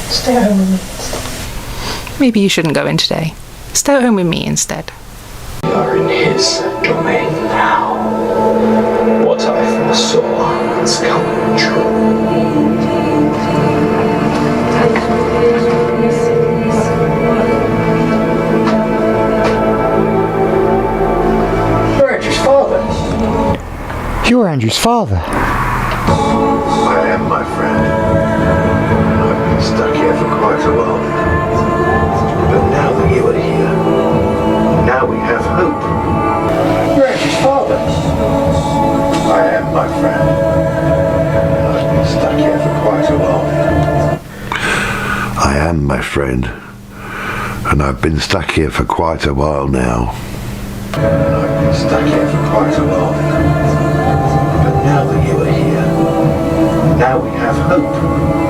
Stay at home with me. Maybe you shouldn't go in today. Stay at home with me instead. We are in his domain now. What I foresaw has come true. You're Andrew's father. You're Andrew's father. I am, my friend. I've been stuck here for quite a while. But now that you are here, now we have hope. You're Andrew's father. I am, my friend. I've been stuck here for quite a while. I am, my friend. And I've been stuck here for quite a while now. I've been stuck here for quite a while. But now that you are here, now we have hope.